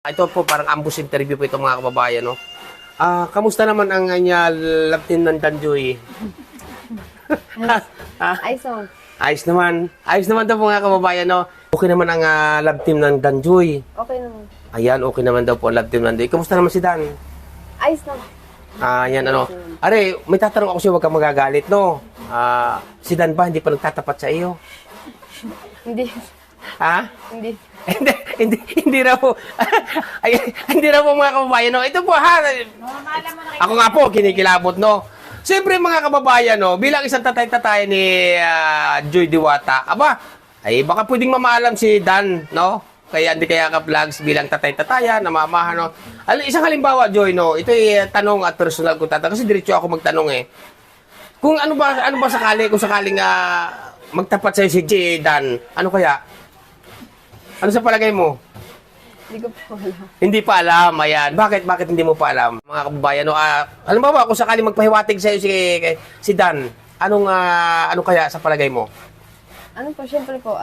Ito po parang ambush interview po ito mga kababayan, no? Kamusta naman ang kanya love team ng Danjoy? Ay, so, Ayos naman. Ayos naman daw po mga kababayan, no? Okay naman ang love team ng Danjoy. okay naman. Ayan, okay naman daw po ang love team ng Danjoy. Kamusta naman si Dan? Ayos naman. Ayan, ano? Are, may tatanong ako sa'yo, huwag kang magagalit, no? Si Dan ba hindi pa nagtatapat sa iyo? Hindi. Ha? Hindi. hindi raw po. Ay, hindi raw po mga kababayan, no? Ito po, ha? Ako nga po, kinikilabot, no? Siyempre, mga kababayan, no? Bilang isang tatay-tatay ni Joy Diwata, aba, ay baka pwedeng mamaalam si Dan, no? Kaya hindi kaya ka vlogs bilang tatay-tataya, namamahan, no? Isang halimbawa, Joy, no? Ito ay tanong at personal ko tatanong kasi diretso ako magtanong, eh. Kung ano ba kung sakaling magtapat sa'yo si Dan, ano kaya? Ano sa palagay mo? Hindi ko po alam. Hindi pa alam, ayan. Bakit hindi mo pa alam? Mga kababayan, no, alam mo ba kung sakaling magpahiwatig sa'yo si Dan, ano kaya sa palagay mo? Ano po, syempre po,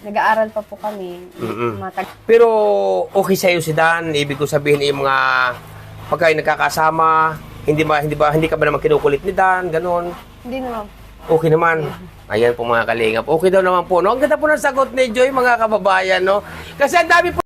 nag-aaral pa po kami. Pero okay sa'yo si Dan, ibig ko sabihin yung mga pagkain nagkakasama, hindi ka ba naman kinukulit ni Dan, ganun? Hindi naman. Okay naman. Ayan po mga kalingap. Okay daw naman po, no? Ang ganda po ng sagot ni Joy, mga kababayan, no? Kasi ang dami po